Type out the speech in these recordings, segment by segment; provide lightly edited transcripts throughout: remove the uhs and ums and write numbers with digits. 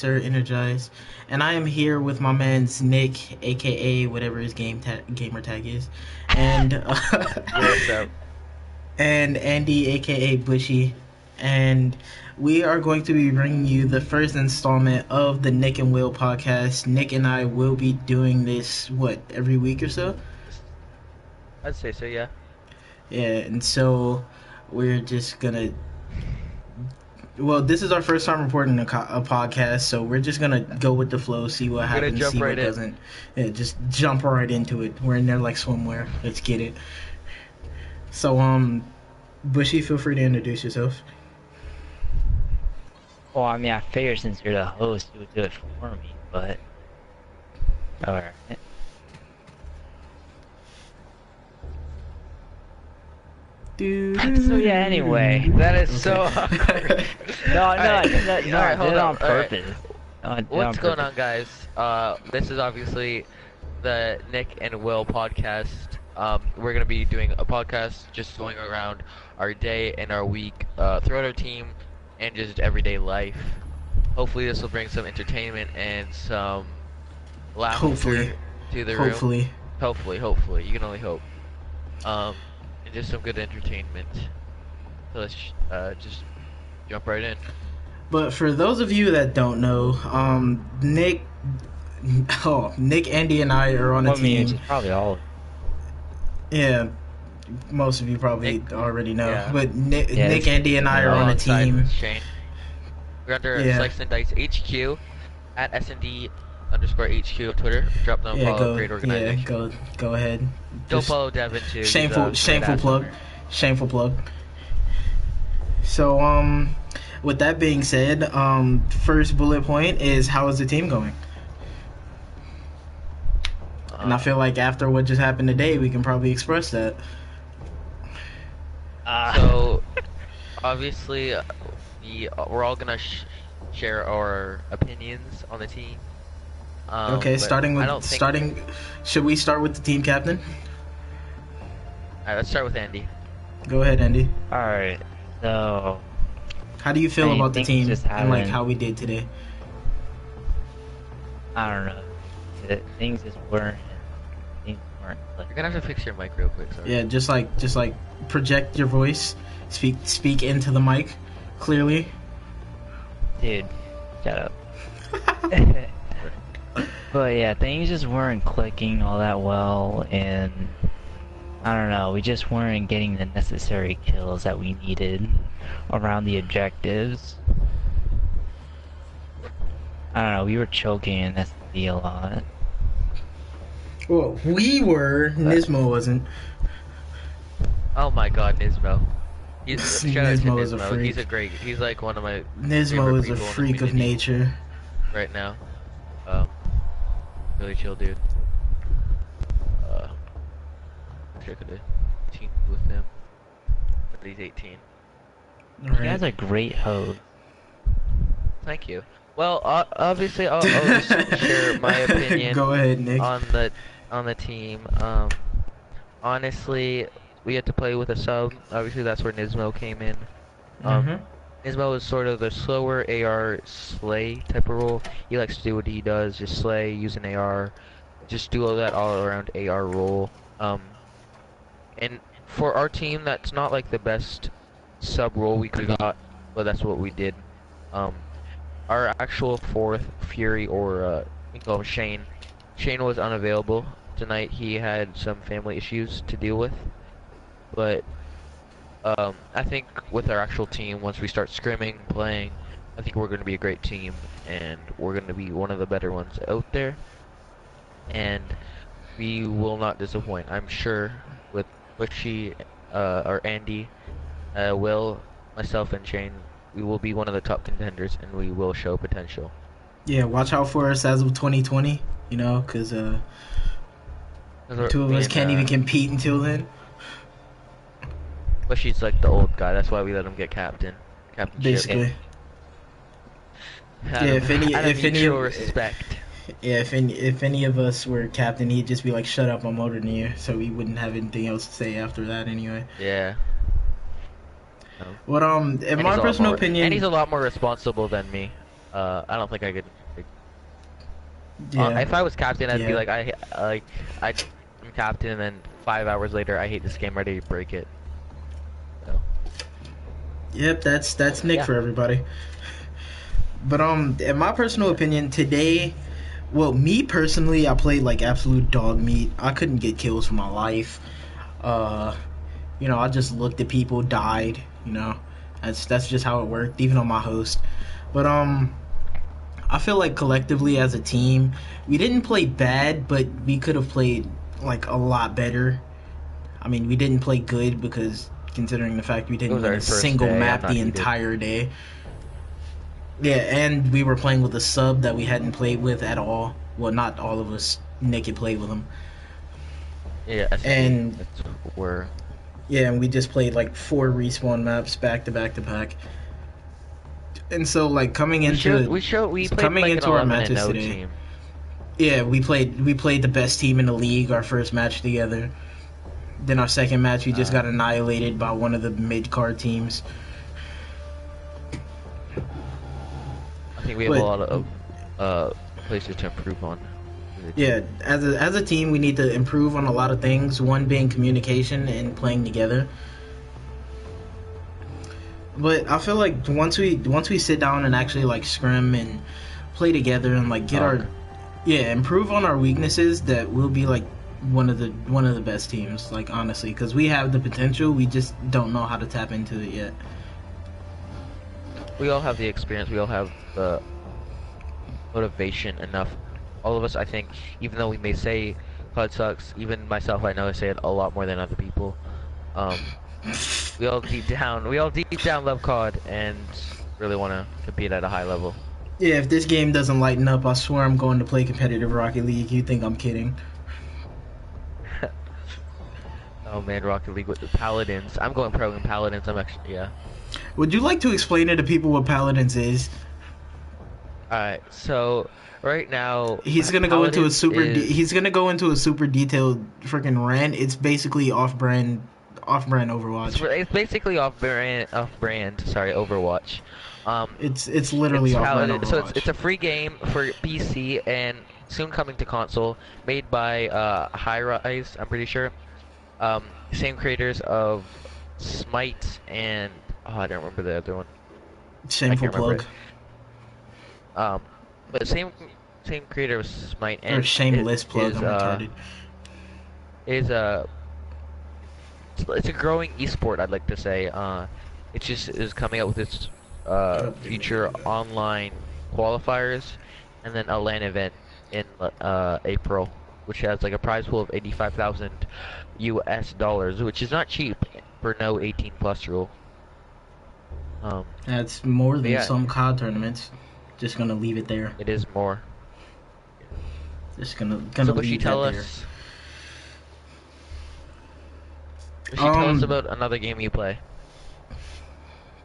Sir Energized, and I am here with my man's Nick, aka whatever his gamer tag is, and Yo, what's up? and Andy, aka Bushy, and we are going to be bringing you the first installment of the Nick and Will podcast. Nick and I will be doing this every week or so. I'd say so, yeah. Yeah, and so we're just gonna. Well, this is our first time recording a podcast, so we're just gonna go with the flow, see what happens, jump see right what in. doesn't. Yeah, just jump right into it. We're in there like swimwear. Let's get it. So, Bushy, feel free to introduce yourself. Well, I mean, I figured since you're the host, you would do it for me, but... Alright. So yeah, anyway. That is so awkward. No, Alright, I hold did it on up, alright. purpose. No, I did it What's going purpose. on, guys? This is obviously the Nick and Will podcast. We're gonna be doing a podcast just going around our day and our week, throughout our team, and just everyday life. Hopefully, this will bring some entertainment and some laughter Hopefully. to the room. Hopefully. You can only hope. And just some good entertainment. So let's just jump right in. But for those of you that don't know, Nick, Andy, and I are on a Well, I mean, team. it's probably all. Yeah, most of you probably Nick- already know. yeah. But Nick, Yeah, Nick, Andy, and I are on a Alongside team. Shane. We're under Yeah. Slice and Dice HQ at SND_HQ of Twitter. Drop them a Yeah, follow. Great organization. go ahead. Go Just follow Devin too. He's a Shameful great ass plug. owner. Shameful plug. So, with that being said, first bullet point is how is the team going? And I feel like after what just happened today, we can probably express that. So, obviously, we're all gonna share our opinions on the team. Okay, but I don't think... should we start with the team captain? Alright, let's start with Andy. Go ahead, Andy. Alright, so... How do you feel I about the think team just and like having- how we did today? I don't know. Things just weren't... Things weren't You're like... gonna have to fix your mic real quick. Sorry. Yeah, just like project your voice, speak into the mic clearly. Dude, shut up. But yeah, things just weren't clicking all that well, and I don't know, we just weren't getting the necessary kills that we needed around the objectives. I don't know, we were choking in SD a lot. Well, we were. Nismo wasn't. Oh my God, Nismo. Shout out to Nismo is a Nismo. freak. He's like one of my Nismo favorite is a people in the freak of community nature. right now. Really chill dude. Wish I could have teamed with him, but he's 18. You guys are great hosts. Thank you. Well, obviously, I'll just share my opinion Go ahead, Nick. on the team. Honestly, we had to play with a sub. Obviously, that's where Nismo came in. Nismo is sort of the slower AR slay type of role. He likes to do what he does, just slay, use an AR, just do all that all around AR role. And for our team, that's not like the best sub role we could have got, but that's what we did. Our actual fourth Fury, or we call him Shane. Shane was unavailable tonight. He had some family issues to deal with, but I think with our actual team, once we start scrimming, playing, I think we're going to be a great team, and we're going to be one of the better ones out there, and we will not disappoint. I'm sure with Bushy, or Andy, Will, myself, and Shane, we will be one of the top contenders, and we will show potential. Yeah, watch out for us as of 2020. You know, because two of us can't even compete until then. Bushy's like the old guy. That's why we let him get captain. Basically. Yeah, if any respect. Yeah, if any of us were captain, he'd just be like, "Shut up, I'm older than you," so we wouldn't have anything else to say after that anyway. Yeah. What in my personal opinion, and he's a lot more responsible than me. I don't think I could. Yeah, If I was captain, I'd be yeah. like, I'm captain, and then 5 hours later, I hate this game, ready to break it. So, Yep, that's Nick yeah. for everybody. But in my personal opinion, today, well, me personally, I played like absolute dog meat. I couldn't get kills for my life. Uh, I just looked at people, died. That's just how it worked, even on my host. But I feel like collectively as a team, we didn't play bad, but we could have played like a lot better. I mean, we didn't play good because considering the fact we It didn't was win our a first single day. I'm map not the heated. entire day. Yeah, and we were playing with a sub that we hadn't played with at all. Well, not all of us. Nick had played with him. Yeah, SMG. And That's where. yeah, and we just played like 4 respawn maps back to back to back. And so like We played coming like an into our 11 and matches no today. team. Yeah, we played the best team in the league our first match together. Then our second match we just got annihilated by one of the mid card teams. I think we have But- a lot of places to improve on. Yeah, as a team we need to improve on a lot of things, one being communication and playing together. But I feel like once we sit down and actually like scrim and play together and like get Talk. improve on our weaknesses, that we'll be like one of the best teams, like honestly, because we have the potential, we just don't know how to tap into it yet. We all have the experience. We all have the motivation enough. All of us, I think, even though we may say COD sucks, even myself, I know I say it a lot more than other people. We all deep down love COD and really want to compete at a high level. Yeah, if this game doesn't lighten up, I swear I'm going to play competitive Rocket League. You think I'm kidding? Oh man, Rocket League with the Paladins. I'm going pro in Paladins. I'm actually, yeah. Would you like to explain to the people what Paladins is? Alright, so right now He's gonna go into a Paladins is- he's gonna go into a super detailed freaking rant. It's basically off-brand Overwatch. It's basically off-brand. Sorry, Overwatch. It's literally It's off-brand Paladin, Overwatch. so it's a free game for PC and soon coming to console, made by Hi-Rise, I'm pretty sure. Same creators of Smite and I don't remember the other one. Shameful I can't remember plug. But same creator of Smite and Or shameless plug. is, I'm retarded. it's a growing esport, I'd like to say. It just is coming out with its future online qualifiers, and then a LAN event in April, which has like a prize pool of $85,000 US, which is not cheap for no 18 plus rule. That's more than yeah. some COD tournaments. Just gonna leave it there. It is more. Just gonna So Bushy, leave tell that there. us. Bushy, tell us about another game you play.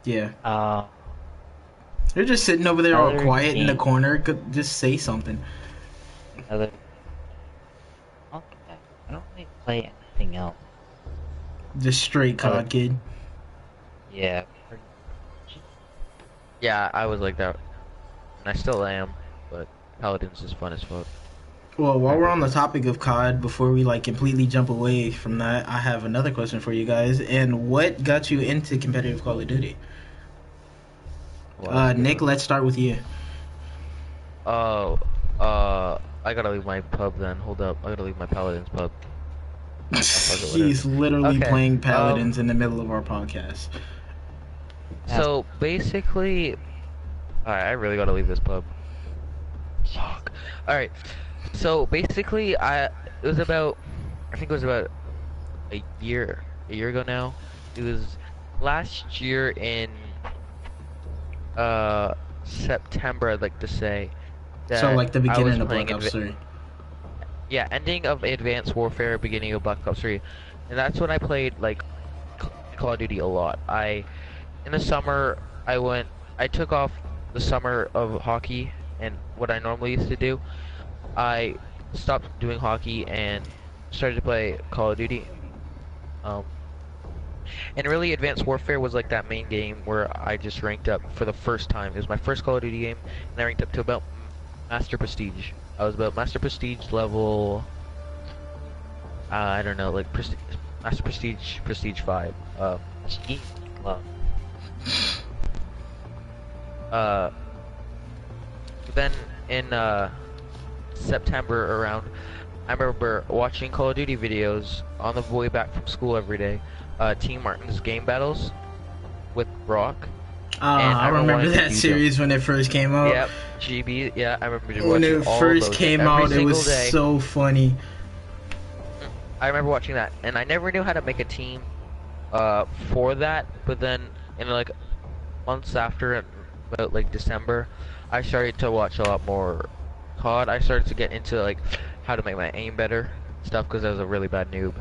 Yeah. Uh, They're just sitting over there all Other quiet in the game. corner. Just say something. other. I don't really play anything else. Just straight COD, Other- kid. Yeah. Yeah, I was like that, and I still am, but Paladins is fun as fuck. Well, while we're on the topic of COD, before we like completely jump away from that, I have another question for you guys. And what got you into competitive Call of Duty? Well, Nick, let's start with you. Oh, I gotta leave my pub then. Hold up, I gotta leave my Paladins pub. He's literally Okay, playing Paladins in the middle of our podcast. So basically, alright, I really gotta leave this pub. Fuck. Alright, so basically, I think it was about a year ago now. It was last year in September, I'd like to say. So like the I was beginning of playing Black Ops 3. Yeah, ending of Advanced Warfare, beginning of Black Ops 3. And that's when I played, like, Call of Duty a lot. In the summer, I took off the summer of hockey, and what I normally used to do, I stopped doing hockey and started to play Call of Duty. And really, Advanced Warfare was like that main game where I just ranked up for the first time. It was my first Call of Duty game, and I ranked up to about Master Prestige. I was about Master Prestige level. I don't know, like Master Prestige, Prestige 5. Gee, love. Then in September around, I remember watching Call of Duty videos on the way back from school every day. Team Martin's game battles with Brock. I remember that series when it first came out. Yep, GB. Yeah, I remember when it first came out. It was day. So funny. I remember watching that, and I never knew how to make a team for that. But then, in like months after, about like December, I started to watch a lot more COD. I started to get into like how to make my aim better stuff because I was a really bad noob,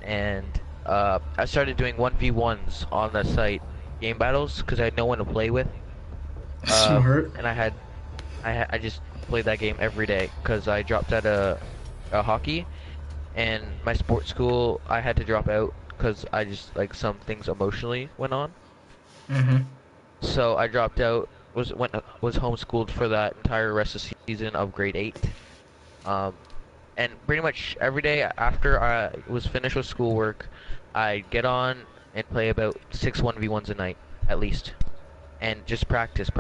and I started doing 1v1s on the site, game battles, because I had no one to play with. Smart. And I just played that game every day because I dropped out of hockey, and my sports school I had to drop out because I just like some things emotionally went on. So I dropped out. Was homeschooled for that entire rest of the season of grade 8. And pretty much every day after I was finished with schoolwork, I'd get on and play about 6 1v1s a night, at least. And just practice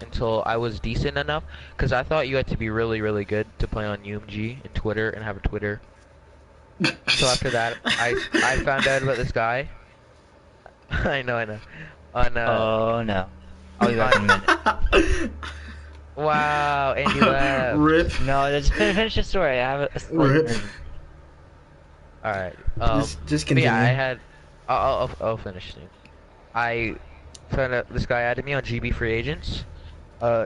until I was decent enough, because I thought you had to be really, really good to play on UMG and Twitter and have a Twitter. So after that, I found out about this guy. I know. On, oh no. I'll be back in a minute. Wow, Andy left. Rip. No, just finish the story. I have a Rip. Alright. Just continue. Yeah, I had. I'll finish soon. I found out this guy added me on GB Free Agents.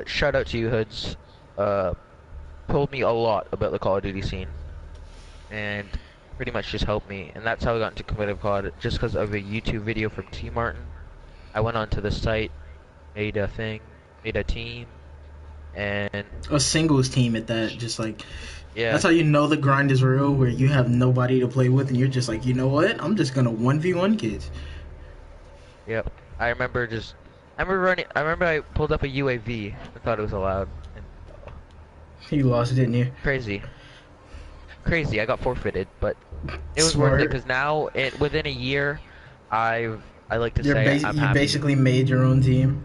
Shout out to you, Hoods. Told me a lot about the Call of Duty scene, and pretty much just helped me. And that's how I got into competitive COD, just because of a YouTube video from T Martin. I went onto the site, made a team, and a singles team at that. Just like, yeah, that's how you know the grind is real, where you have nobody to play with and you're just like, you know what, I'm just gonna 1v1 kids. Yep. I remember I pulled up a UAV. I thought it was allowed. And, You lost, didn't you? Crazy. I got forfeited, but it was Smart. worth it because now, within a year, I like to You say I'm happy. basically made your own team.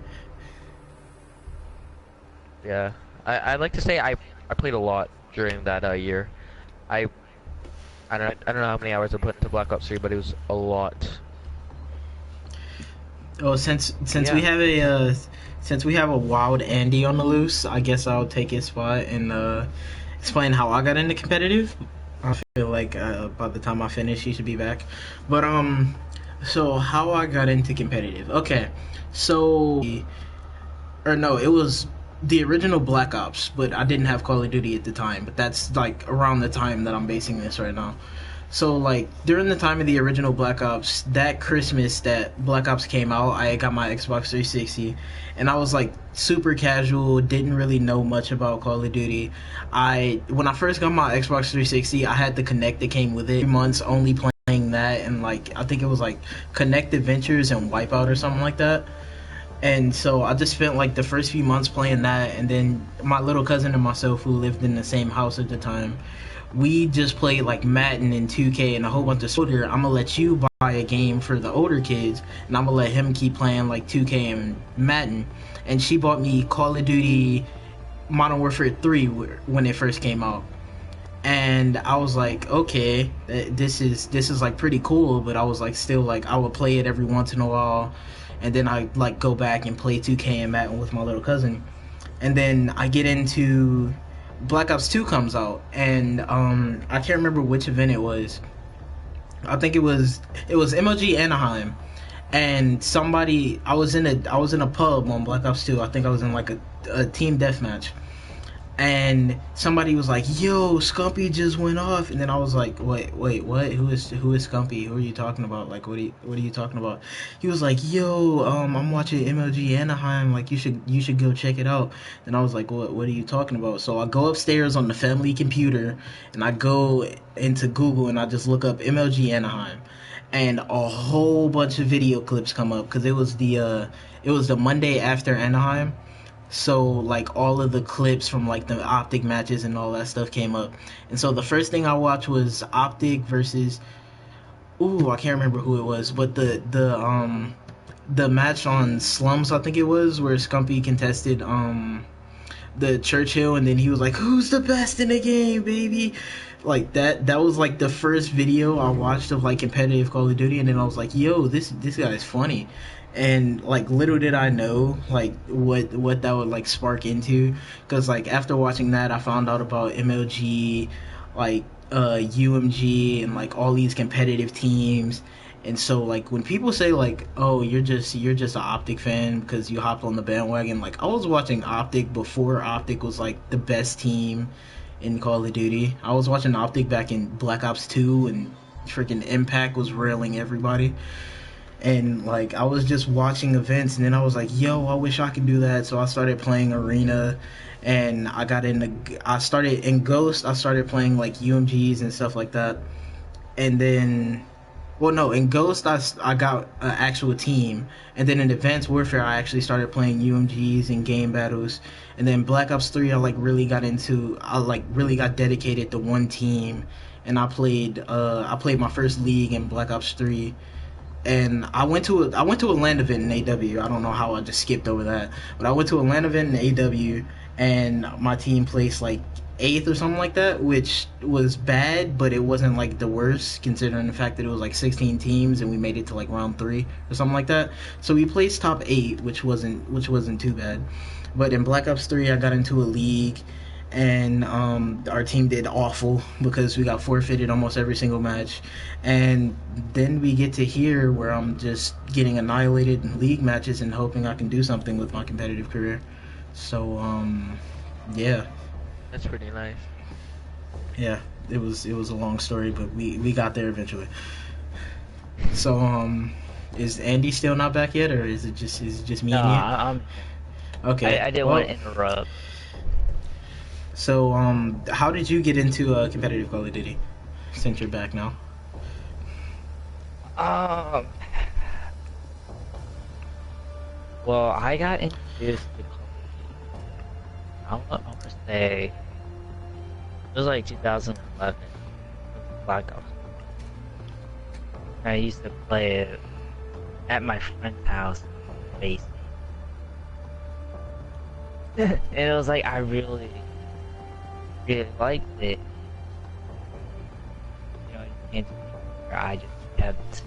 Yeah, I like to say I played a lot during that year. I don't know how many hours I put into Black Ops 3, but it was a lot. Oh, since Yeah. we have a wild Andy on the loose, I guess I'll take his spot and explain how I got into competitive. I feel like by the time I finish, he should be back. But so how I got into competitive? Okay, so or no, it was the original Black Ops, but I didn't have Call of Duty at the time. But that's like around the time that I'm basing this right now. So like during the time of the original Black Ops, that Christmas that Black Ops came out, I got my Xbox 360, and I was like super casual, didn't really know much about Call of Duty. When I first got my Xbox 360, I had the Kinect that came with it. 3 months only playing that, and like I think it was like Kinect Adventures and Wipeout or something like that. And so I just spent like the first few months playing that, and then my little cousin and myself, who lived in the same house at the time, we just played like Madden and 2K and a whole bunch of stuff. I'm gonna let you buy a game for the older kids, and I'm gonna let him keep playing like 2K and Madden. And she bought me Call of Duty Modern Warfare 3 when it first came out. And I was like, okay, this is like pretty cool, but I was like still like I would play it every once in a while, and then I like go back and play 2K and Madden with my little cousin. And then I get into Black Ops 2 comes out, and I can't remember which event it was. I think it was MLG Anaheim, and I was in a pub on Black Ops 2. I think I was in like a team deathmatch, and somebody was like, "Yo, Scumpy just went off," and then I was like, "Wait, what? Who is Scumpy? Who are you talking about? Like, what are you talking about?" He was like, "Yo, I'm watching MLG Anaheim. Like, you should go check it out." And I was like, "What are you talking about?" So I go upstairs on the family computer, and I go into Google, and I just look up MLG Anaheim. and a whole bunch of video clips come up because it was the Monday after Anaheim. So like all of the clips from like the Optic matches and all that stuff came up. And so the first thing I watched was Optic versus, ooh, I can't remember who it was, but the match on Slums, I think it was, where Scumpy contested the Churchill, and then he was like, "Who's the best in the game, baby?" Like that was like the first video I watched of like competitive Call of Duty, and then I was like, "Yo, this guy's funny." And like little did I know like what that would like spark into, because like after watching that I found out about MLG, like UMG, and like all these competitive teams. And so like when people say like, "Oh, you're just an Optic fan because you hopped on the bandwagon," like I was watching Optic before Optic was like the best team in Call of Duty. I was watching Optic back in Black Ops 2, and freaking Impact was railing everybody. And like I was just watching events, and then I was like, "Yo, I wish I could do that." So I started playing Arena, and I started in Ghost. I started playing like UMGs and stuff like that. And then, well, no, in Ghost, I got an actual team, and then in Advanced Warfare, I actually started playing UMGs and game battles, and then Black Ops 3, I like really got dedicated to one team, and I played my first league in Black Ops 3, and I went to a LAN event in AW. I don't know how I just skipped over that, but I went to a LAN event in AW, and my team placed like eighth or something like that, which was bad, but it wasn't like the worst considering the fact that it was like 16 teams and we made it to like round three or something like that. So we placed top eight, which wasn't too bad. But in Black Ops 3, I got into a league, and our team did awful because we got forfeited almost every single match. And then we get to here where I'm just getting annihilated in league matches and hoping I can do something with my competitive career. So yeah, That's pretty nice. yeah, it was a long story, but we got there eventually. So is Andy still not back yet, or is it just me No, and I'm. you? Okay, I didn't well, want to interrupt. so how did you get into competitive Call of Duty since you're back now? Um. Well, I got introduced to Call of Duty. I want to say it was like 2011. It was Black Ops. I used to play it at my friend's house, basically. And it was like I really, really liked it. You know, you can't do it where I just kept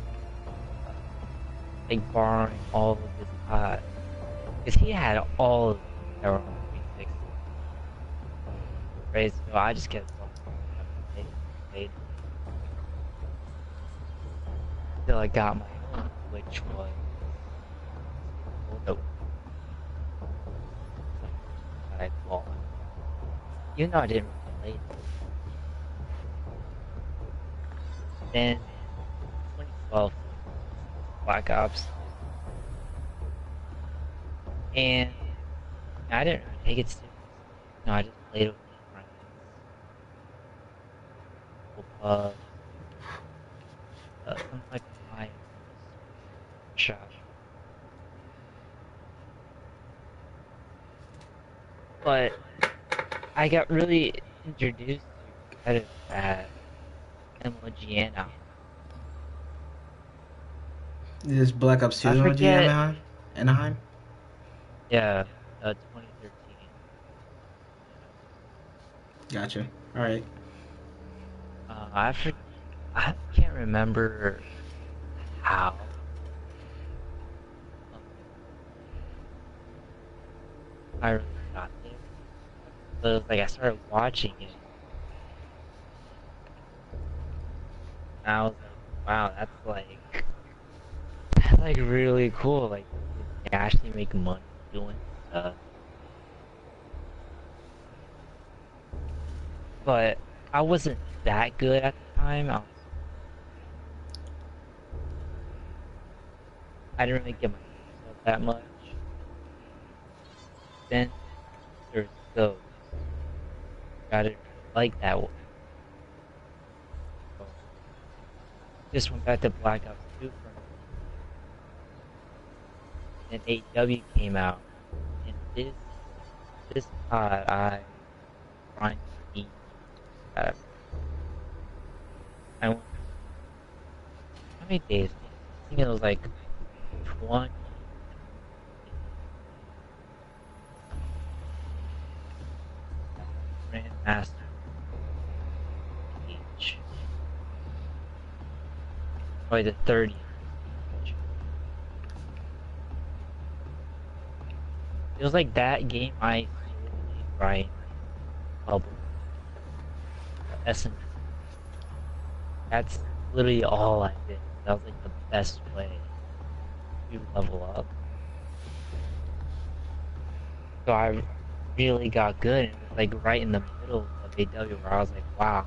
like borrowing all of his pods. Because he had all of them that were on the 360. Right? So I just kept played until I got my own, which was the that I bought. Even though I didn't really play it. Then 2012 Black Ops, and I didn't really take it seriously. No, I just played with my friends, pub, something like my shop. But I got really introduced to competitive at MLG. Is Black Ops 2 I emoji forget. Anaheim? Anaheim? Yeah, 2013. Gotcha. All right. I I can't remember how. um, I really got there, but it was like I started watching it, and I was like, "Wow, that's like really cool. Like, you can actually make money doing stuff." But I wasn't that good at the time. I didn't really get my hopes up that much. Then there's Ghost. I didn't really like that one. So just went back to Black Ops 2 for and 8W came out, and this I find me uh, I went how many days? I think it was like 20 Grandmaster each. Probably the 30. It was like that game I literally grind bubble. Essence. That's literally all I did. That was like the best way to level up. So I really got good, and it was like right in the middle of AW where I was like, wow,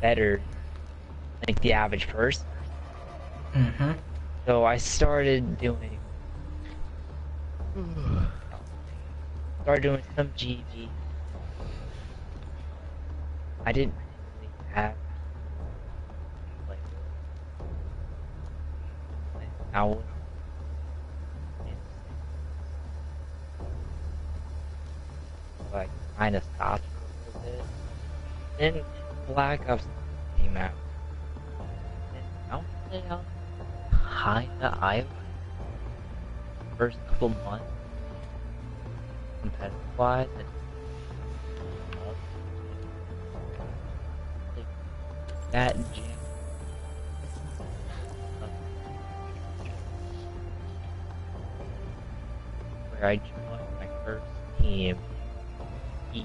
better like the average person. Mm-hmm. So I started doing some GG. I didn't really have like I was like kind of stopped for a little bit. Then Black Ops came out. And I would say I was kinda idle first couple months competitive wise, and that gym where I joined my first team. EU.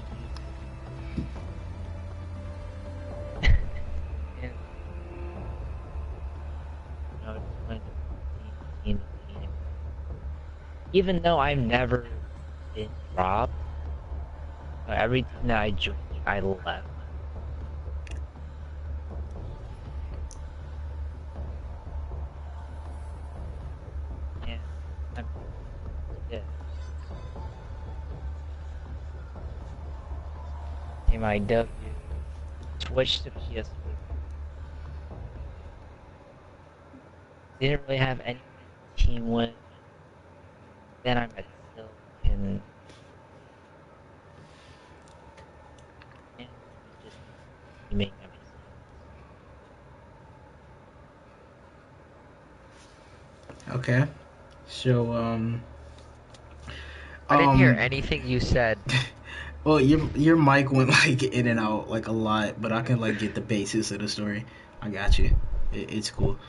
And I just went to team. Even though I've never been robbed, every time that I joined, I left. And I'm dead. MIW switched to PS4. Didn't really have any team win. Then I'm at Silicon. And just teaming everything. Okay. So I didn't hear anything you said. Well, your mic went like in and out like a lot, but I can like get the basis of the story. I got you. It's cool.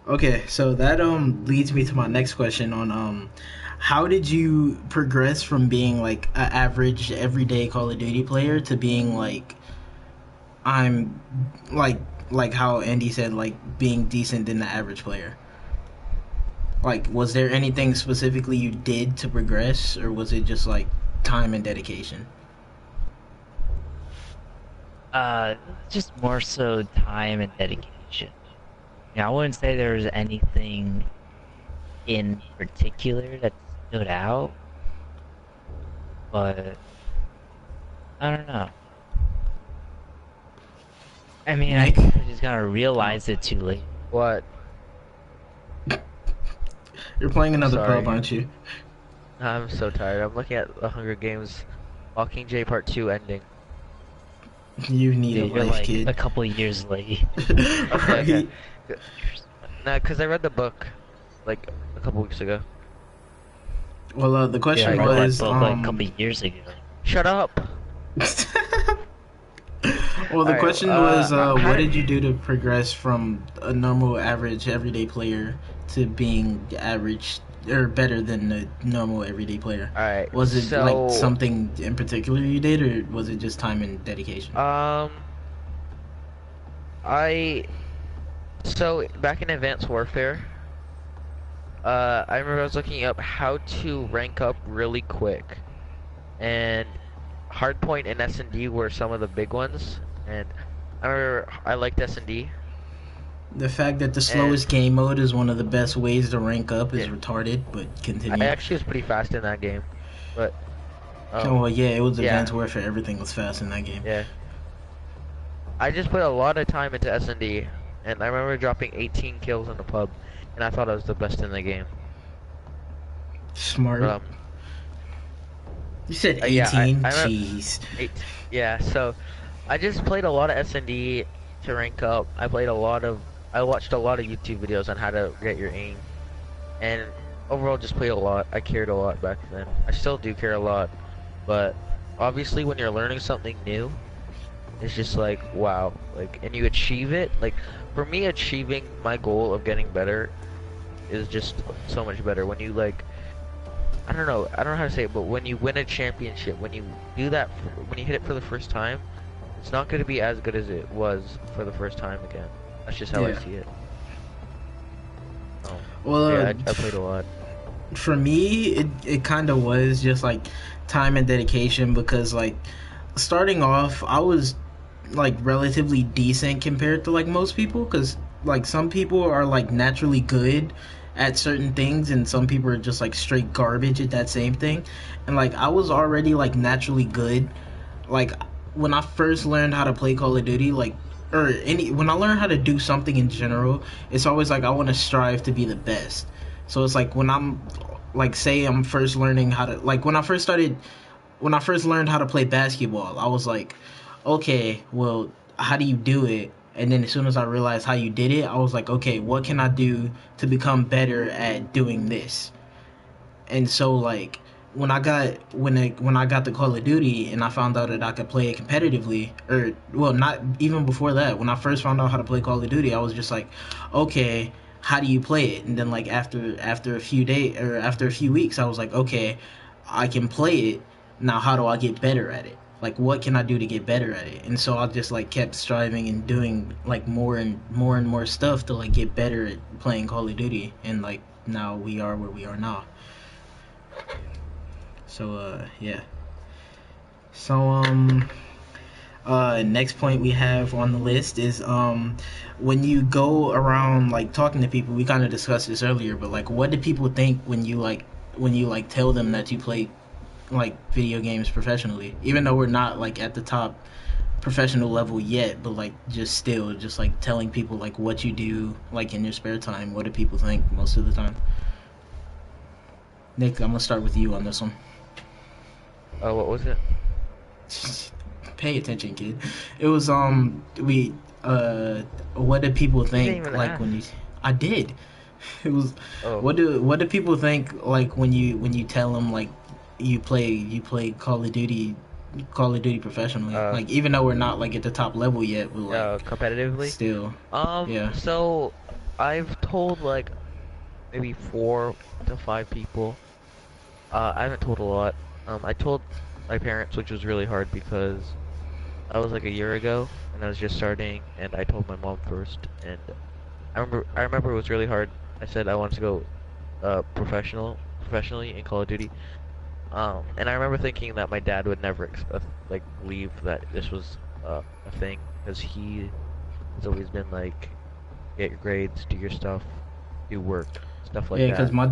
Okay, so that leads me to my next question on how did you progress from being like an average everyday Call of Duty player to being like I'm like how Andy said, like being decent than the average player? Like, was there anything specifically you did to progress, or was it just like time and dedication? Just more so time and dedication. You know, I wouldn't say there was anything in particular that stood out, but I don't know. I mean, Nick? I think I just gotta realize it too late. What? You're playing another Sorry. pub, aren't you? I'm so tired. I'm looking at the Hunger Games Mockingjay Part 2 ending. You need Dude, a you're life, like kid. a couple of years late. Okay. Nah, because I read the book like a couple weeks ago. Well, the Yeah, question I read was, that book like a couple of years ago. Shut up! well, the Alright, question was, how what did- did you do to progress from a normal, average, everyday player to being average or better than the normal, everyday player? Alright, Was it so, like something in particular you did, or was it just time and dedication? So back in Advanced Warfare, I remember I was looking up how to rank up really quick, and Hardpoint and S&D were some of the big ones, and I remember I liked S&D. The fact that the slowest game mode is one of the best ways to rank up is Yeah. retarded, but continue. I actually was pretty fast in that game, but Oh, well, yeah, it was yeah. Advanced Warfare. Everything was fast in that game. yeah. I just put a lot of time into S&D, and I remember dropping 18 kills in the pub, and I thought I was the best in the game. Smart. But, You said yeah, 18? I remember Jeez. yeah. So I just played a lot of S&D to rank up. I watched a lot of YouTube videos on how to get your aim, and overall just played a lot. I cared a lot back then. I still do care a lot, but obviously when you're learning something new, it's just like wow, like, and you achieve it. Like for me, achieving my goal of getting better is just so much better when you like. I don't know how to say it, but when you win a championship, when you do that, when you hit it for the first time, it's not going to be as good as it was for the first time again. That's just how I see it. Well, yeah, I played a lot. For me, it kind of was just like time and dedication, because like starting off, I was like relatively decent compared to like most people, because like some people are like naturally good at certain things and some people are just like straight garbage at that same thing. And like I was already like naturally good. Like when I first learned how to play Call of Duty, like when I learn how to do something in general, it's always like I want to strive to be the best. So it's like when I'm like, say I'm first learning how to, like when I first learned how to play basketball, I was like, okay, well, how do you do it? And then as soon as I realized how you did it, I was like, okay, what can I do to become better at doing this? And so like when I got the Call of Duty and I found out that I could play it competitively, or well, not even before that, when I first found out how to play Call of Duty, I was just like, okay, how do you play it? And then like after a few days or after a few weeks, I was like, okay, I can play it. Now how do I get better at it? Like what can I do to get better at it? And so I just like kept striving and doing like more and more stuff to like get better at playing Call of Duty, and like now we are where we are now. So yeah. So next point we have on the list is when you go around like talking to people, we kind of discussed this earlier, but like what do people think when you tell them that you play like video games professionally, even though we're not like at the top professional level yet, but like just like telling people like what you do like in your spare time? What do people think most of the time? Nick, I'm gonna start with you on this one. What was it? Pay attention, kid. It was what do people think like ask. When you I did. It was what do people think like when you tell them like you play Call of Duty professionally, like even though we're not like at the top level yet, but like competitively still. Yeah. So I've told like maybe 4 to 5 people. I haven't told a lot. I told my parents, which was really hard because I was like a year ago and I was just starting, and I told my mom first, and I remember it was really hard. I said I wanted to go professionally in Call of Duty. And I remember thinking that my dad would never like believe that this was a thing, because he has always been like, get your grades, do your stuff, do work, stuff like that. Yeah, because my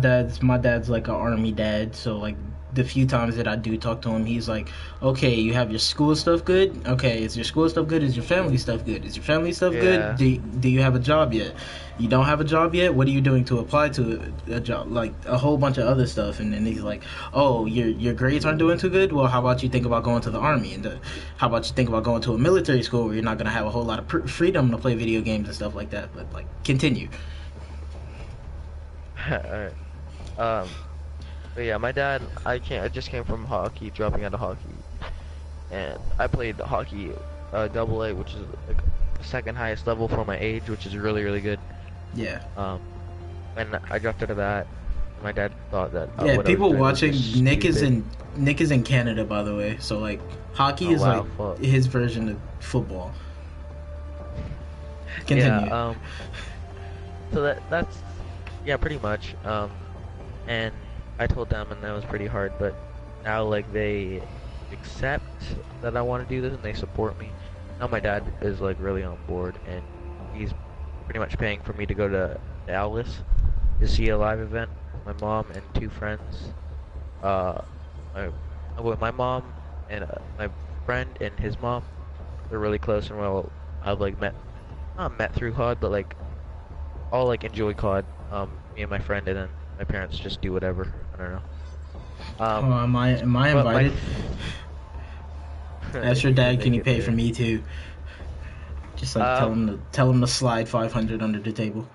dad's like an army dad, so like the few times that I do talk to him, he's like, okay, you have your school stuff good? Okay, is your school stuff good? Is your family stuff good? Is your family stuff good? Do you have a job yet? You don't have a job yet? What are you doing to apply to a job? Like a whole bunch of other stuff. And then he's like, oh, your grades aren't doing too good? Well, how about you think about going to the army? And how about you think about going to a military school where you're not going to have a whole lot of freedom to play video games and stuff like that? But like, continue. Alright. But yeah, my dad, I just came from hockey, dropping out of hockey, and I played hockey, double A, which is like the second highest level for my age, which is really, really good. Yeah. And I dropped out of that. My dad thought that. Yeah, people watching, Nick is in Canada, by the way. So like, hockey is like his version of football. Continue. Yeah. So that's yeah, pretty much. And I told them, and that was pretty hard, but now like they accept that I want to do this and they support me. Now my dad is like really on board, and he's pretty much paying for me to go to Dallas to see a live event with my mom and 2 friends. With my mom and my friend and his mom, they're really close, and I've like met, not met through COD, but like all like enjoy COD. Me and my friend, and then my parents just do whatever. I don't know. Oh, am I But my invited? Ask your you dad, can can make you it pay for there. me too? Just like Um, tell him to slide 500 under the table.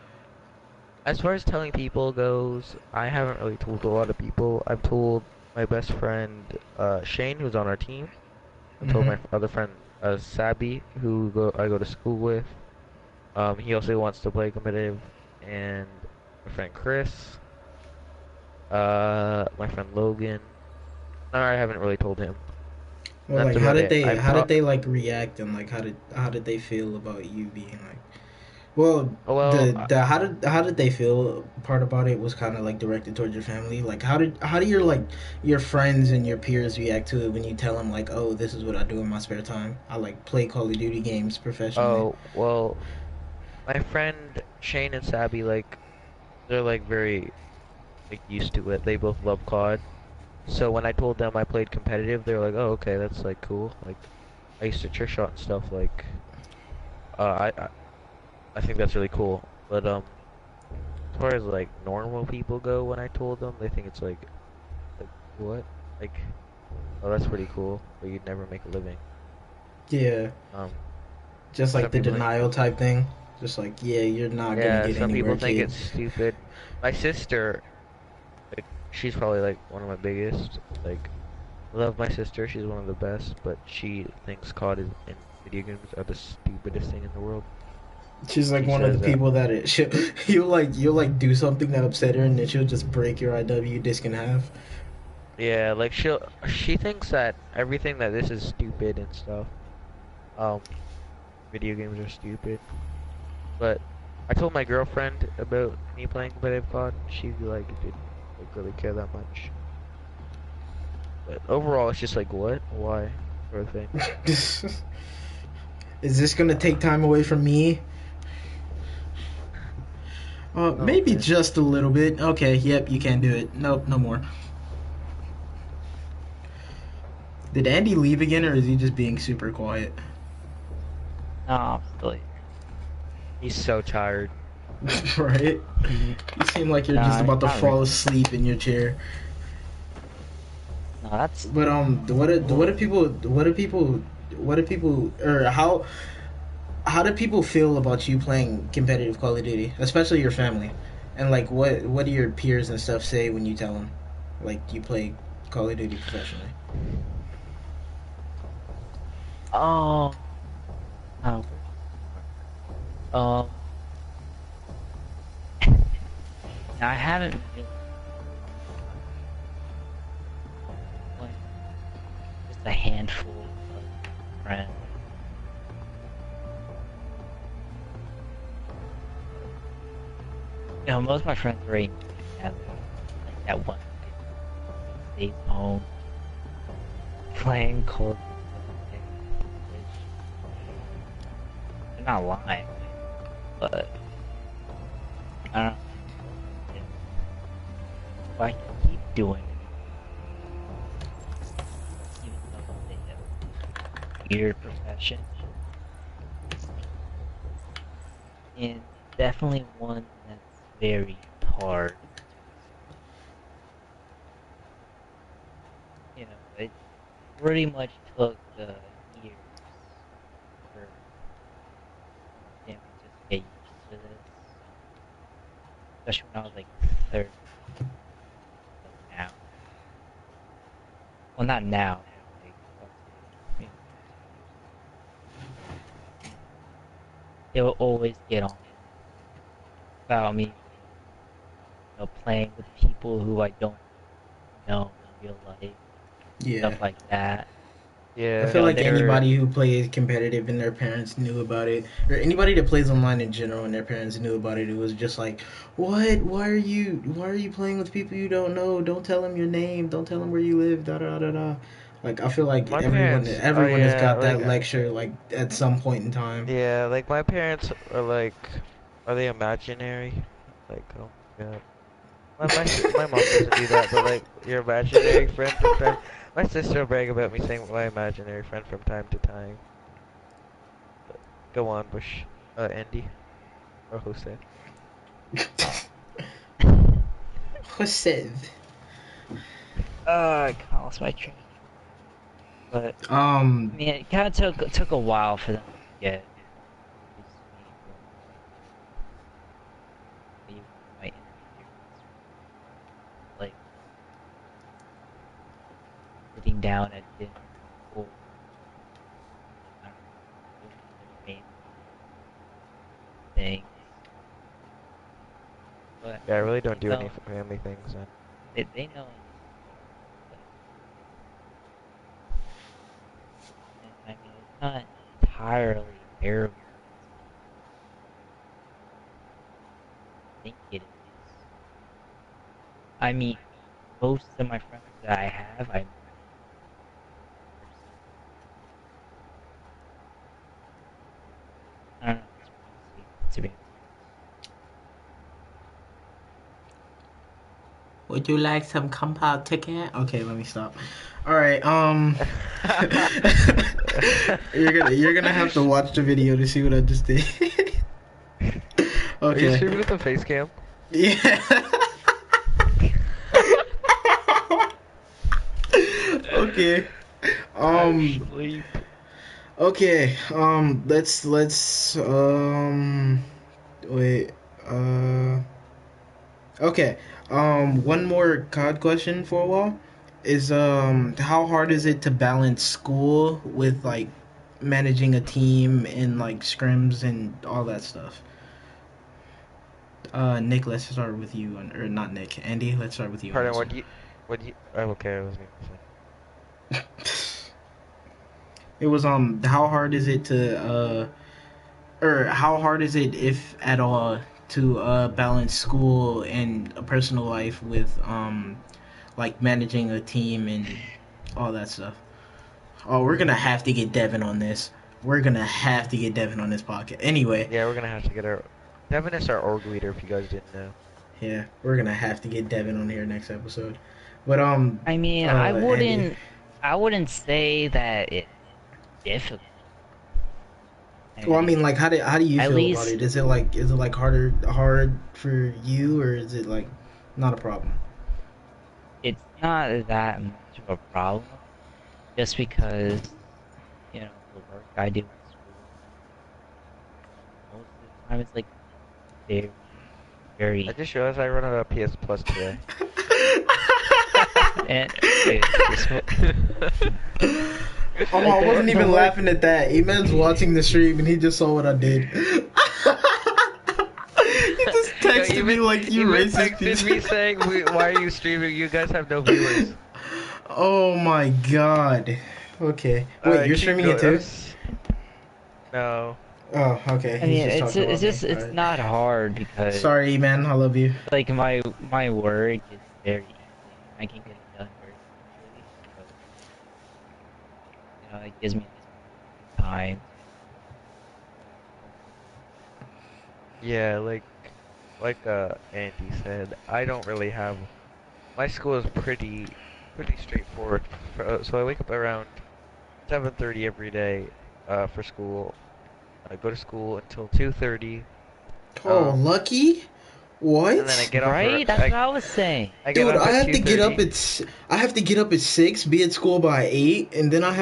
as far as telling people goes, I haven't really told a lot of people. I've told my best friend Shane, who's on our team. I told Hmm. my other friend Sabi, I go to school with. He also wants to play competitive, and my friend Chris, my friend Logan. No, I haven't really told him. Well, That's like about it. I've how did taught. they like react, and like how did they feel about you being like? Well, Well, the how did they feel? Part about it was kind of like directed towards your family. Like how do your like your friends and your peers react to it when you tell them like, oh, this is what I do in my spare time. I like play Call of Duty games professionally. oh well, my friend Shane and Sabi they're like very like used to it. They both love COD. So when I told them I played competitive, they were like, "Oh, okay, that's like cool." Like I used to trick shot and stuff. Like I think that's really cool. But as far as like normal people go, when I told them, they think it's like what? Like oh, that's pretty cool, but you'd never make a living. Yeah, Um, just like some the people think denial type thing. Just like, yeah, you're not gonna yeah, get some anywhere, people think kid. it's stupid. My sister, like she's probably like one of my biggest. Like love my sister, she's one of the best, but she thinks COD is, and video games are the stupidest thing in the world. She's like She one of the says that. people that you'll like do something that upset her, and then she'll just break your IW disc in half. Yeah, like she thinks that everything that this is stupid and stuff. Um, video games are stupid. But I told my girlfriend about me playing competitive COD. She like didn't like really care that much. But overall, it's just like what, why, sort of thing. Is this gonna take Uh, time away from me? no, Maybe man. just a little bit. Okay, yep, you can't do it. Nope, no more. Did Andy leave again, or is he just being super quiet? No, I'm still here. He's so tired. Right? You seem like you're just Nah, about to not really. fall asleep in your chair. No, that's But cool. what do people or how do people feel about you playing competitive Call of Duty, especially your family, and like what do your peers and stuff say when you tell them like you play Call of Duty professionally? Oh, how would um, I haven't really played just a handful of friends. You know, most of my friends are already together. Like that one kid stays home playing Call of Duty every day, which they're not lying, but I don't know. If I keep doing it, even though they have a weird profession, and it's definitely one that's very hard. You know, it pretty much took years for my family just to get used to this, especially when I was like 30. Like now, well, not now, but like I would say, you know, 2 years ago, they will always get on me about me being, playing with people who I don't know in real life, Yeah. stuff like that. I Yeah, feel like They're anybody who plays competitive and their parents knew about it, or anybody that plays online in general and their parents knew about it, it was just like, "What? Why are you playing with people you don't know? Don't tell them your name. Don't tell them where you live." Da da da da. Like I feel like my parents. Oh everyone has yeah, got that lecture like at some point in time. yeah, like my parents are like, are they imaginary? Like, oh my god. My mom doesn't do that, but like your imaginary friend from time. My sister will brag about me saying my imaginary friend from time to time. Go on, Bush. Andy or Jose. Jose. I lost my train. But I mean, it kind of took a while for them to get used to me. Even my interference, like sitting down at dinner or I don't know, doing their main things. But Yeah, I really don't do know, any family things. Then. they know. And, I mean, it's not entirely terrible. I think it is. I mean, most of my friends that I have, I don't know. It's pretty sweet to be. Would you like some compound ticket? Okay, let me stop. All right. You're gonna have to watch the video to see what I just did. Are you Okay. streaming with a face cam? Yeah. Okay. Actually. Okay. Let's wait. Okay. One more COD question for a while is how hard is it to balance school with like managing a team and like scrims and all that stuff? Nick, let's start with you, or not Nick, Andy. Let's start with you. Pardon, what do you? Oh, okay, I was gonna say. It was how hard is it to or how hard is it, if at all, to balance school and a personal life with like managing a team and all that stuff? Oh, we're gonna have to get Devin on this. We're gonna have to get Devin on this podcast. Anyway. Yeah, we're gonna have to get our Devin is our org leader. If you guys didn't know. Yeah, we're gonna have to get Devin on here next episode. But I mean, Andy. I wouldn't say that it's difficult. Well, I mean, like, how do you At feel least, about it? Is it like hard for you, or is it like not a problem? it's not that much of a problem, just because you know the work I do in school. Most of the time, it's like very. I just realized I run out of PS Plus today. And dude, Oh, I wasn't even laughing at that. Eman's watching the stream and he just saw what I did. He just texted me like, you racist piece. Me saying, why are you streaming? You guys have no viewers. Oh my god. Okay. Wait, you're streaming it too? No. Oh, okay. I mean, it's not hard because. Sorry, Eman. I love you. Like my work is very easy. I can get it done very quickly. So, it gives me time. Yeah, like Andy said, I don't really have. My school is pretty straightforward. So I wake up around 7:30 every day for school. I go to school until 2:30. Oh, lucky. What? And then I get off. Right? That's what I was saying. Dude, I have to get up at I have to get up at 6, be at school by 8, and then I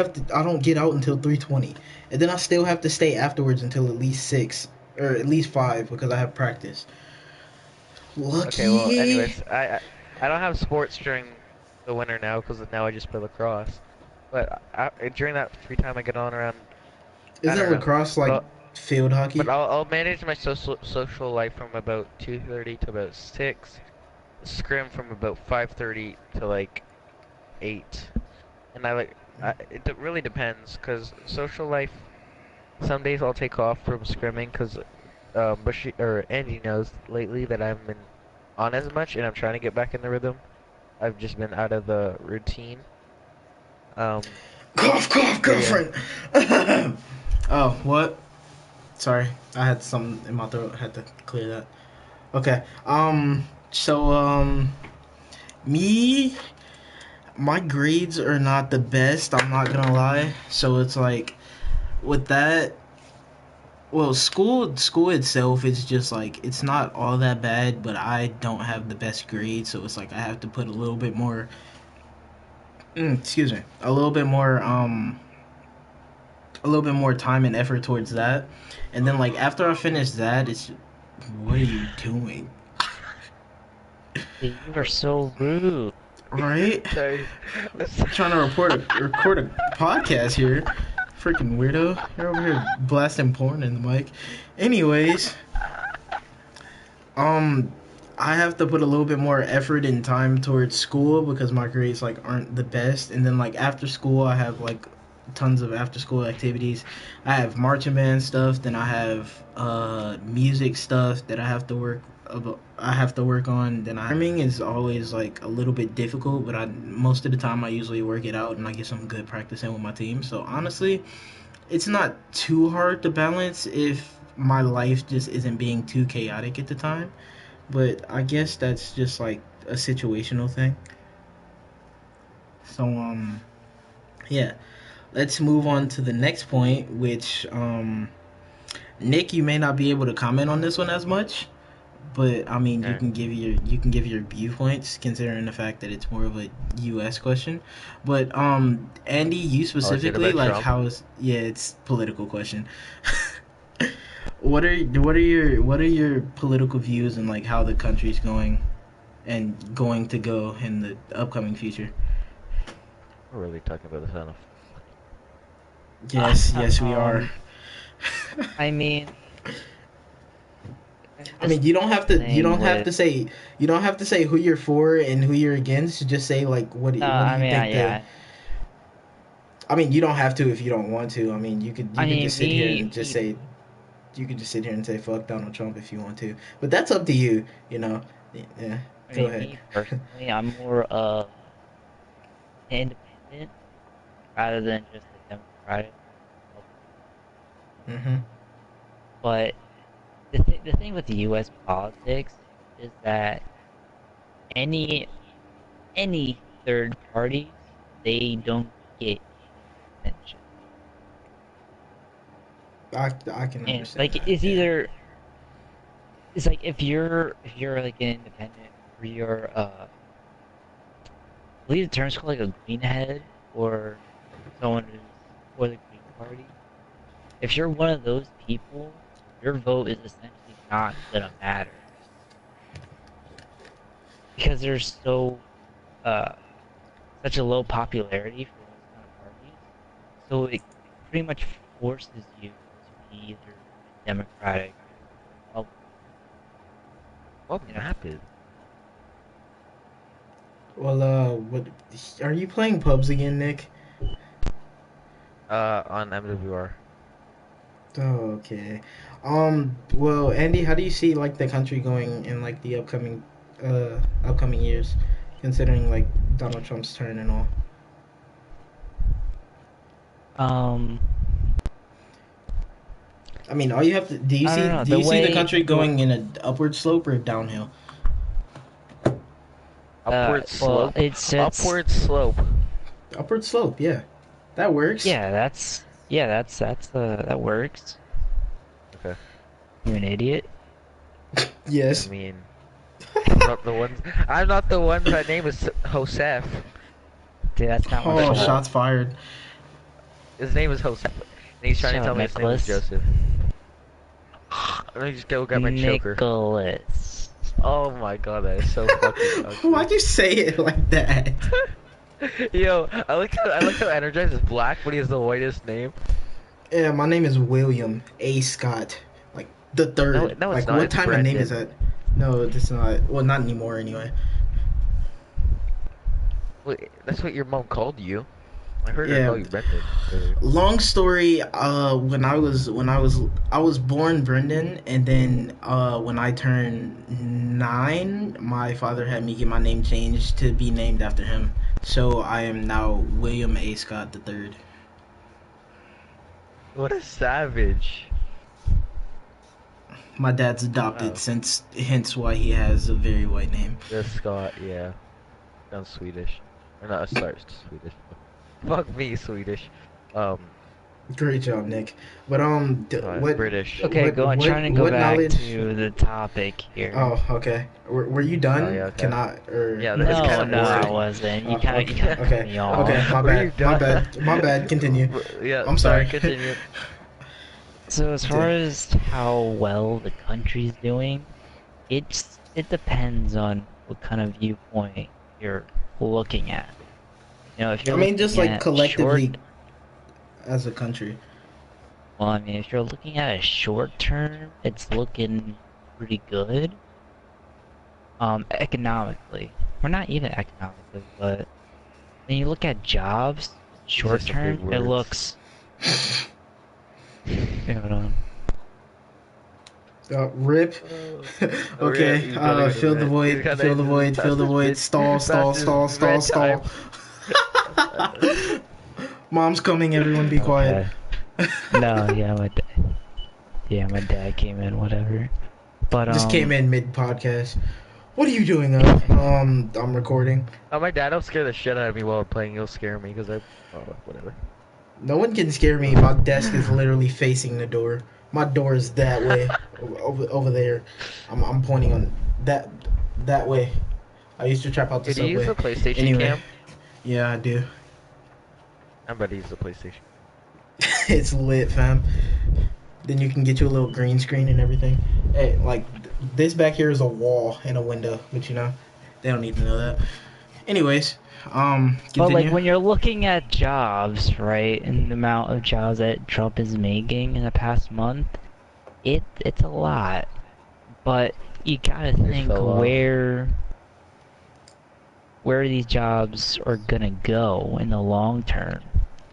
don't get out until 3:20. And then I still have to stay afterwards until at least 6 or at least 5 because I have practice. Lucky. Okay, well, anyways, I don't have sports during the winter now because now I just play lacrosse. But during that free time I get on around. Isn't lacrosse like field hockey? But I'll manage my social life from about 2:30 to about 6. Scrim from about 5:30 to like 8. And it really depends because social life. Some days I'll take off from scrimming because Andy knows lately that I haven't been on as much and I'm trying to get back in the rhythm. I've just been out of the routine. Cough, girlfriend. Yeah. Oh, what? Sorry, I had something in my throat. I had to clear that. Okay. So, my grades are not the best. I'm not gonna lie. So it's like, with that, Well, school itself is just like it's not all that bad, but I don't have the best grade, so it's like I have to put a little bit more. Excuse me, a little bit more time and effort towards that, and then like after I finish that, it's what are you doing? You are so rude. Right? Sorry. Trying to record a podcast here. Freaking weirdo. You're over here blasting porn in the mic. Anyways, I have to put a little bit more effort and time towards school because my grades like aren't the best. And then like after school, I have like tons of after school activities. I have marching band stuff. Then I have music stuff that I have to work on. Then farming is always like a little bit difficult, but I most of the time I usually work it out and I get some good practice in with my team. So honestly, it's not too hard to balance if my life just isn't being too chaotic at the time. But I guess that's just like a situational thing. So yeah. Let's move on to the next point, which Nick, you may not be able to comment on this one as much, but I mean, you can give your viewpoints considering the fact that it's more of a U.S. question. But Andy, you specifically like Trump? how is it's political question. What are your political views and like how the country's going and going to go in the upcoming future? We're really talking about this on a Yes, we are. I mean, You don't have to. You don't have with- to say. You don't have to say who you're for and who you're against. Just say like what do you think. yeah. You don't have to if you don't want to. You could. You could just sit here and just me- say. You could just sit here and say fuck Donald Trump if you want to. But that's up to you. Yeah. Go ahead. Me personally, I'm more independent rather than just a Democratic. Mm-hmm. But the thing with the U.S. politics is that any third parties, they don't get attention. I can And understand. like that, it's yeah. either it's like if you're like an independent or you're I believe the term's called like a greenhead or someone who's for the Green Party. If you're one of those people, your vote is essentially not gonna matter because there's such a low popularity for those kind of parties. So it pretty much forces you to be either Democratic or Republican. what You know. happened? Well, what are you playing pubs again, Nick? On MWR. Oh, okay. Well, Andy, how do you see like the country going in like the upcoming years, considering like Donald Trump's turn and all? All you have to do you I see don't know, do you the see the way- country going in an upward slope or downhill? Upward well, slope. it's Upward slope. Upward slope, yeah, that works. that works. Okay. You an idiot? Yes. I'm not the one. I'm not the one. That name is Josef. Dude, that's not what Oh, it's called. shots fired. His name is Josef. And he's trying to Shut tell up, me his name is Nicholas. Joseph. Let me just go grab my choker. Nicholas. Oh my god, that is so fucking ugly. Why'd you say it like that? Yo, I like how Energize is black, but he has the whitest name. Yeah, my name is William A. Scott, like the third. No, it's like not, what it's time of name is Brendan. that? No, it's not. Well, not anymore anyway. Wait, that's what your mom called you. I heard Yeah. her call you Brendan. Long story. When I was born Brendan, and then when I turned 9, my father had me get my name changed to be named after him. So I am now William A. Scott the third. What a savage. My dad's adopted, Wow. hence why he has a very white name. The Scott, yeah. Sounds Swedish. Or not, sorry, it's Swedish. Fuck me, Swedish. Great job, Nick. But what British. Okay, trying to go what back knowledge? to the topic here. Oh, okay. Were you Oh done? yeah, okay. Can I or Yeah, it's No, kind of no, I boring. wasn't. Oh, You okay, kind of cut okay, me okay. off. My Were you bad, my done? bad, my bad. Continue. Yeah, I'm sorry, sorry. continue. So as far D- as how well the country's doing, it depends on what kind of viewpoint you're looking at. You know, if I you're mean, just looking like at short, collectively as a country. well, I mean, if you're looking at a short term, it's looking pretty good. Economically, or not even economically, but when you look at jobs, These are short some big term, it words. looks. Hold on. Rip. Oh yeah, Okay. he's gotta go to Fill the red. He's void. gotta Fill the void. Fill pass the his void. red. Stall. Stall. Pass his Stall. Stall. red Stall. time. Mom's coming. Everyone, be quiet. Okay. No, my dad came in, whatever. But Just came in mid podcast. What are you doing? I'm recording. Oh, my dad will scare the shit out of me while I'm playing. He'll scare me because whatever. No one can scare me. My desk is literally facing the door. My door is that way, over there. I'm pointing on that way. I used to trap out the Did you use the subway. PlayStation Anyway, cam? yeah, I do. I'm about to use the PlayStation. It's lit, fam. Then you can get you a little green screen and everything. Hey, like this back here is a wall and a window, but you know, they don't need to know that. Anyways, But continue. like when you're looking at jobs, right, and the amount of jobs that Trump is making in the past month, it's a lot. But you gotta think fell off. where these jobs are gonna go in the long term.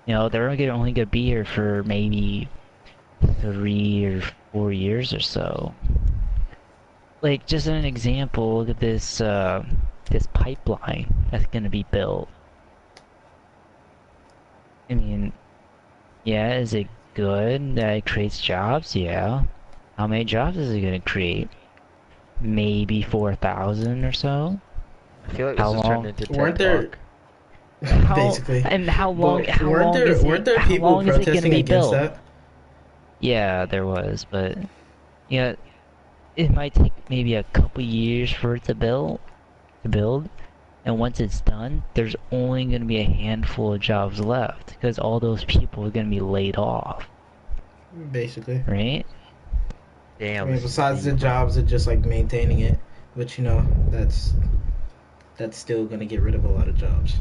You know, they're only gonna be here for maybe 3 or 4 years or so. Like, just an example, look at this this pipeline that's gonna be built. I mean, yeah, is it good that it creates jobs? Yeah. How many jobs is it gonna create? Maybe 4,000 or so? I feel like How this has long? turned into Weren't TED there Talk. basically? And how long? But How weren't long there is weren't it? there How people long is it gonna protesting be against built? that? Yeah, there was, but yeah, it might take maybe a couple years for it to build, and once it's done, there's only gonna be a handful of jobs left because all those people are gonna be laid off, Basically. right? I Damn. mean, this is besides the deep. jobs, it's just like maintaining it, but you know, that's still gonna get rid of a lot of jobs.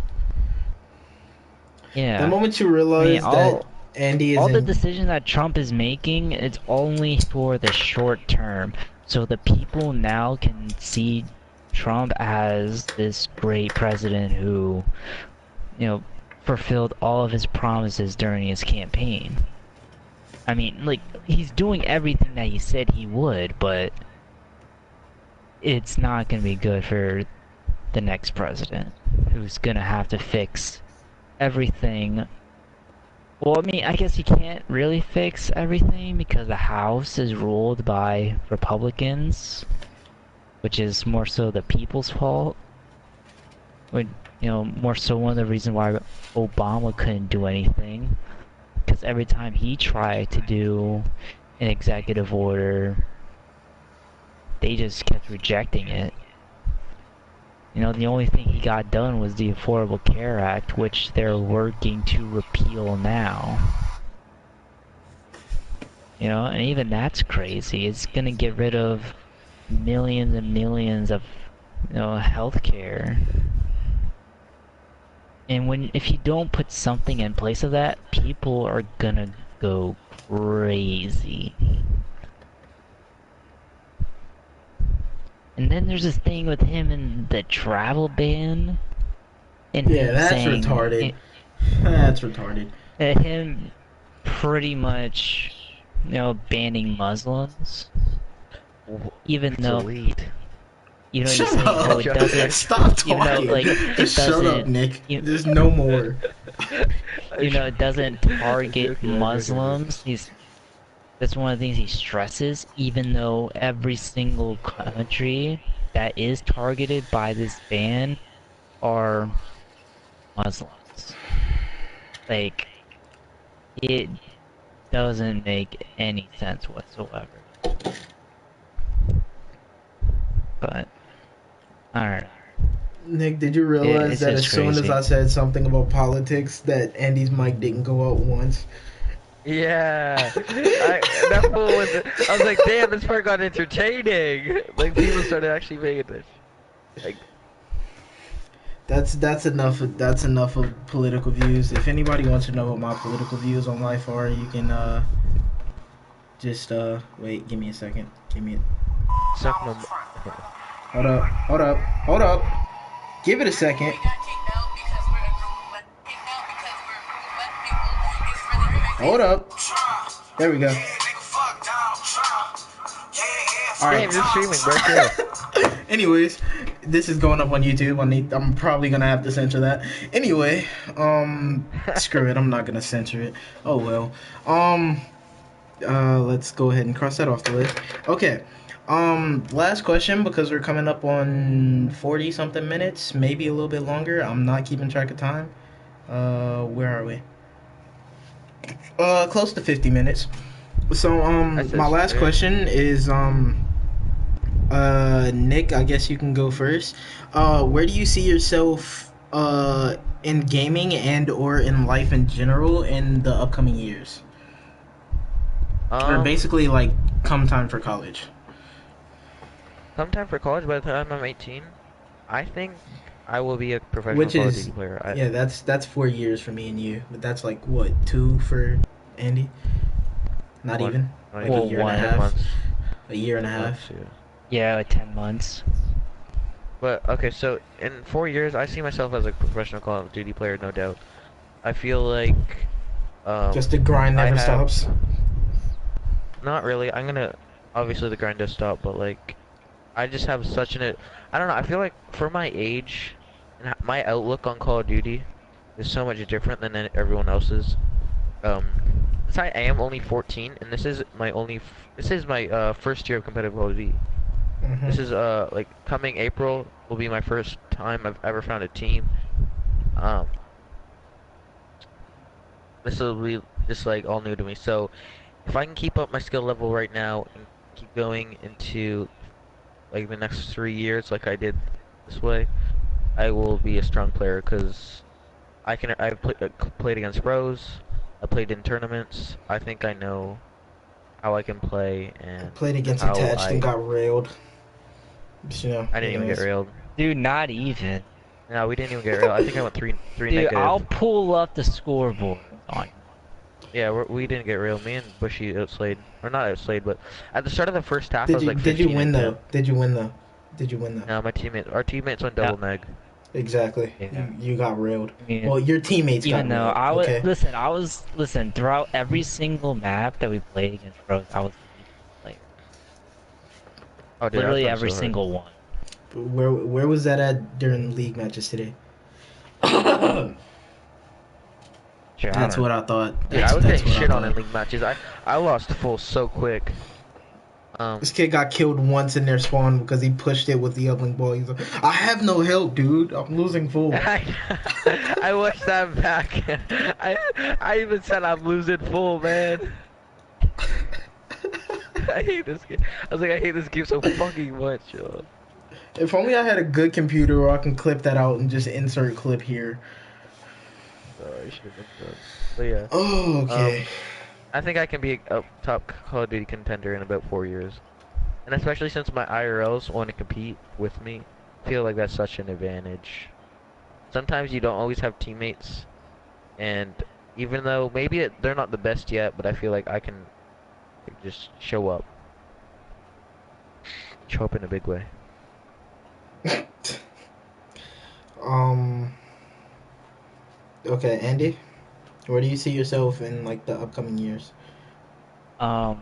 Yeah. The moment you realize that Andy is all the in, decisions that Trump is making, it's only for the short term. So the people now can see Trump as this great president who, you know, fulfilled all of his promises during his campaign. I mean, like, he's doing everything that he said he would, but it's not gonna be good for the next president, who's gonna have to fix everything. Well, I mean, I guess he can't really fix everything because the House is ruled by Republicans, which is more so the people's fault. When, you know, more so one of the reasons why Obama couldn't do anything, because every time he tried to do an executive order, they just kept rejecting it. You know, the only thing he got done was the Affordable Care Act, which they're working to repeal now. You know, and even that's crazy. It's gonna get rid of millions and millions of, you know, healthcare. And if you don't put something in place of that, people are gonna go crazy. And then there's this thing with him and the travel ban. And yeah, him that's saying, retarded. That's retarded. Him pretty much, you know, banning Muslims. Even though, Delete. you know, Shut he's saying, up. oh, it doesn't, Stop even talking. though, like, it Just shut up, doesn't, Nick. you- There's no more. you know, it doesn't target Muslims. That's one of the things he stresses, even though every single country that is targeted by this ban are Muslims. Like, doesn't make any sense whatsoever. But I don't know. Nick, did you realize It's that as just soon as crazy. I said something about politics, that Andy's mic didn't go out once? Yeah, that fool was. I was like, damn, this part got entertaining. Like people started actually paying attention. Like, That's enough. That's enough of political views. If anybody wants to know what my political views on life are, you can just wait. Give me a second. Give me. suck no. Hold up. Hold up. Hold up. Give it a second. Hold up. There we go. All right. Damn, you're streaming, bro. Chill. Anyways, this is going up on YouTube. I'm probably gonna have to censor that. Anyway, screw it. I'm not gonna censor it. Oh well. Let's go ahead and cross that off the list. Okay. Last question, because we're coming up on 40 something minutes, maybe a little bit longer. I'm not keeping track of time. Where are we? Close to 50 minutes. So, my last question is, Nick, I guess you can go first. Where do you see yourself, in gaming and or in life in general in the upcoming years? Or basically, like, come time for college. Sometime for college, by the time I'm 18, I think I will be a professional Call of Duty player. Yeah, that's 4 years for me and you. But that's like, what, 2 for Andy? Not One. even? Not Like even. a year and a 1 half? months. A year and a half? Yeah. Yeah, like 10 months. But okay, so in 4 years, I see myself as a professional Call of Duty player, no doubt. I feel like Just the grind never stops. not really. I'm gonna obviously the grind does stop, but like I just have such an I don't know. I feel like for my age and my outlook on Call of Duty is so much different than everyone else's. Since I am only 14, and this is my first year of competitive Call of Duty. Mm-hmm. This is like coming April will be my first time I've ever found a team. This will be just like all new to me. So if I can keep up my skill level right now and keep going into like the next 3 years like I did this way, I will be a strong player because I've played against pros, I played in tournaments. I think I know how I can play and Played against how Attached and got railed. But, you know, I didn't even get railed. Dude, not even. No, we didn't even get railed. I think I went three Dude, negative. I'll pull up the scoreboard on you. Yeah, we didn't get railed. Me and Bushy outslayed, or not outslayed, but at the start of the first half, I Did was you like did you 15 win and though? 10. Did you win though? Did you win though? No, our teammates went double neg. Exactly. Yeah. You got railed. Yeah. Well, your teammates Even got though railed. I was listen throughout every single map that we played against pros, I was the lead player. Oh, dude, Literally I was every so hard. single one. Where was that at during league matches today? Sure, That's what I thought. Dude, That's, I was that's getting what shit I on in thought. league matches. I lost full so quick. This kid got killed once in their spawn because he pushed it with the uplink ball. He's like, I have no help, dude. I'm losing full. I watched that back. I even said I'm losing full, man. I hate this game. I was like, I hate this game so fucking much, yo. If only I had a good computer where I can clip that out and just insert clip here. Oh, I should have done. But yeah. Oh, okay. I think I can be a top Call of Duty contender in about 4 years. And especially since my IRLs want to compete with me, I feel like that's such an advantage. Sometimes you don't always have teammates, and even though maybe they're not the best yet, but I feel like I can just show up. Show up in a big way. Okay, Andy, where do you see yourself in like the upcoming years? Like,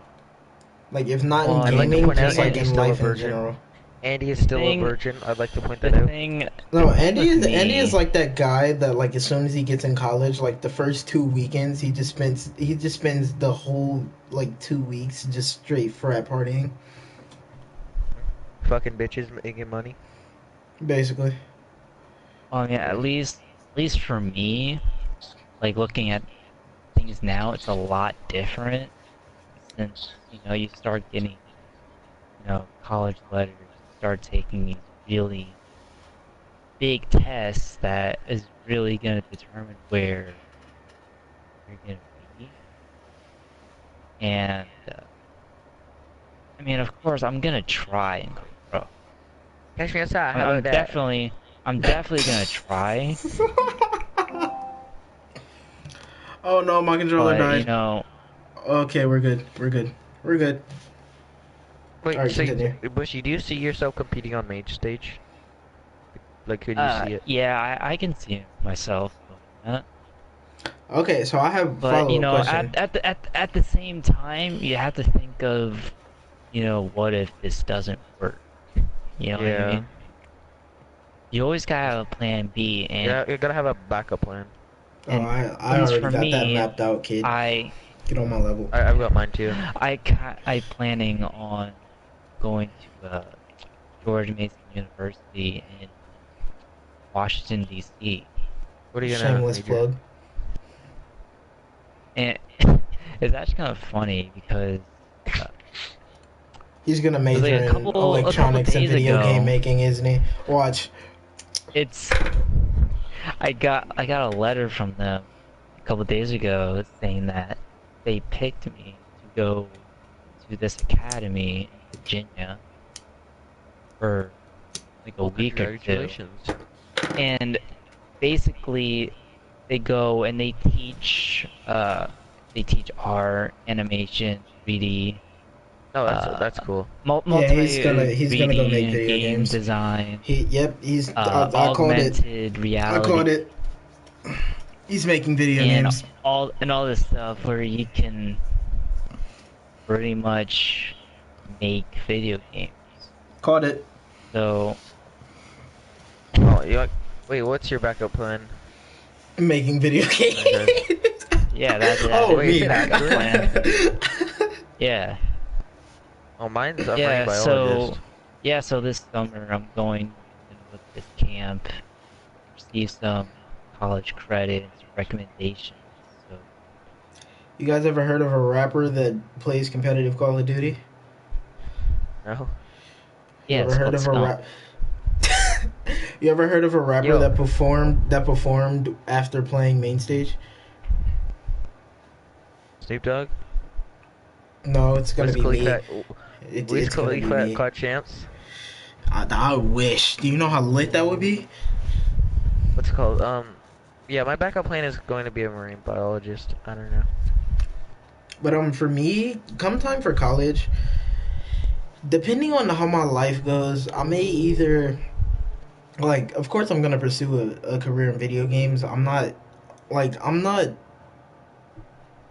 if not Well, in I'd like to gaming, point out just like Andy's in still a life in virgin. general. Andy is still a thing- virgin. I'd like to point The that out. thing. No, Andy with is me- like that guy that, like, as soon as he gets in college, like the first 2 weekends, he just spends the whole like 2 weeks just straight frat partying, Fucking bitches making money. basically. Yeah, at least for me, like looking at the things now, it's a lot different since, you know, you start getting, you know, college letters, you start taking these really big tests that is really going to determine where you're going to be. And, I mean, of course, I'm going to try and go pro. Catch me outside. How I'm about that? definitely going to try, Oh no, my controller but, died. you know, Okay, we're good. We're good. We're good. Wait, Alright, so continue. Bushy, do you see yourself competing on Mage stage? Like, could you see it? yeah, I can see myself doing that. Okay, so I have a But you follow-up know, question. at the same time, you have to think of, you know, what if this doesn't work? You know what I Yeah. mean? You always gotta have a plan B, and Yeah, you gotta have a backup plan. Oh, and I at least already for got that me, mapped out, kid. I Get on my level. I've got mine too. I planning on going to George Mason University in Washington D.C. What are you gonna Shameless major? plug. and it's actually kind of funny because He's gonna it was major like a in couple electronics and days video game ago. making, isn't he? Watch. It's I got a letter from them a couple days ago saying that they picked me to go to this academy in Virginia for like a week or two. Congratulations. And basically they go and they teach art, animation, 3D, No, that's cool. Yeah, he's gonna go make 3D video game games. design, He's I called it. augmented I reality. called it. He's making video and games. all this stuff where you can pretty much make video games. Called it. So Oh, wait, what's your backup plan? Making video games. yeah, that's Oh, Wait, me. backup plan. Yeah, Oh, mine's a yeah. marine biologist. So this summer I'm going to look at this camp, receive some college credits, recommendations. So You guys ever heard of a rapper that plays competitive Call of Duty? No. You yeah, ever it's heard called of a Scum. rap? You ever heard of a rapper Yo. that performed after playing main stage? Snoop Dogg? No, it's gonna Wiz be me. Khalifa, Wiz It's gonna be Khalifa me. caught champs? I wish. Do you know how lit that would be? What's it called? Yeah, my backup plan is going to be a marine biologist. I don't know. But for me, come time for college, depending on how my life goes, I may either like. Of course, I'm gonna pursue a career in video games. I'm not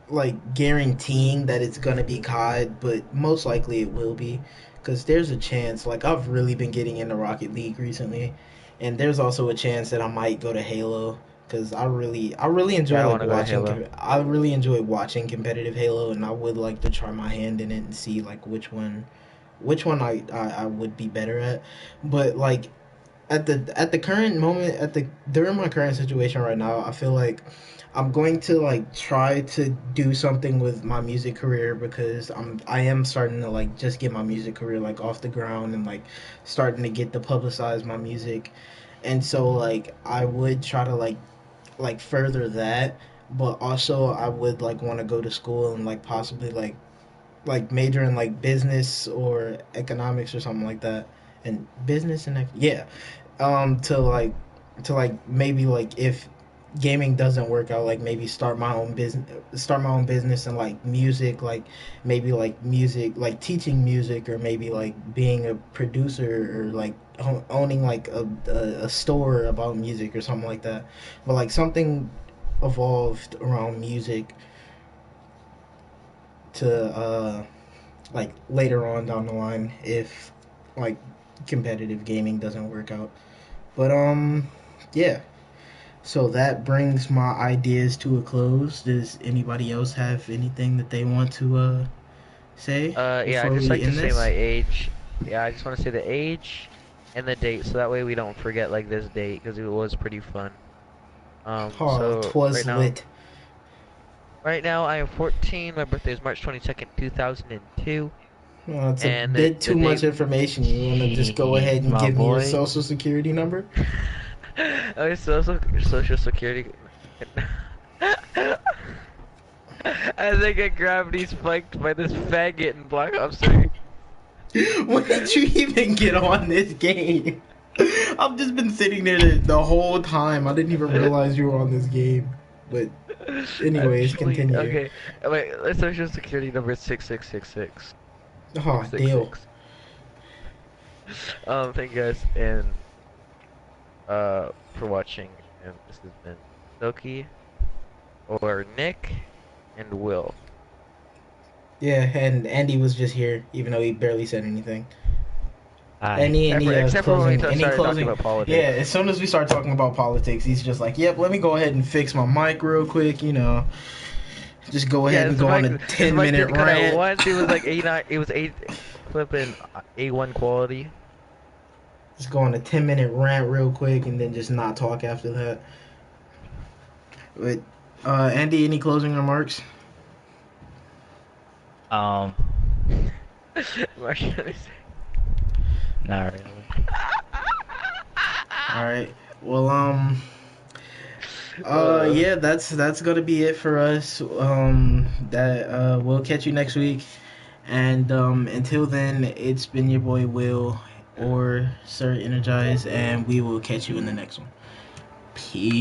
like guaranteeing that it's gonna be COD, but most likely it will be, because there's a chance. Like, I've really been getting into Rocket League recently, and there's also a chance that I might go to Halo, because I really enjoy Yeah, I like wanna go to watching. Halo. I really enjoy watching competitive Halo, and I would like to try my hand in it and see like which one I would be better at. But like at the current moment, during my current situation right now, I feel like I'm going to like try to do something with my music career, because I am starting to like just get my music career like off the ground, and like starting to get to publicize my music. And so like I would try to like further that, but also I would like want to go to school and like possibly like major in like business or economics or something like that. And business and yeah, to like maybe like if gaming doesn't work out, like maybe start my own business and like music, like maybe like music, like teaching music, or maybe like being a producer, or like owning like a store about music or something like that. But like something evolved around music to like later on down the line, if like competitive gaming doesn't work out. But yeah, so that brings my ideas to a close. Does anybody else have anything that they want to say Yeah, I before just we like to end say this? my age. Yeah, I just want to say the age and the date, so that way we don't forget like this date, because it was pretty fun. Oh, So twas right now, lit. Right now I am 14. My birthday is March 22nd, 2002. Well, it's a And bit the too day... much information. You want to just go ahead and My give me your boy. social security number? Okay, social security. As I get gravity spiked by this faggot in Black Ops 3. When did you even get on this game? I've just been sitting there the whole time. I didn't even realize you were on this game. But anyways, Actually, continue. okay. Wait, my social security number is 6666. Oh, deal. Thank you guys and for watching, and this has been Loki or Nick and Will. Yeah, and Andy was just here, even though he barely said anything. Hi. Any Except for when we closing? Any started talking closing? about politics. Yeah, as soon as we start talking about politics, he's just like, "Yep, let me go ahead and fix my mic real quick." You know, just go ahead and go on a 10-minute rant. Once it was like 89. It was 8, flipping A1 quality. Just go on a 10-minute rant real quick, and then just not talk after that. But Andy, any closing remarks? What What should I say? Not really. All right. Well, yeah, that's gonna be it for us. We'll catch you next week, and until then, it's been your boy Will or Sir Energize, and we will catch you in the next one. Peace.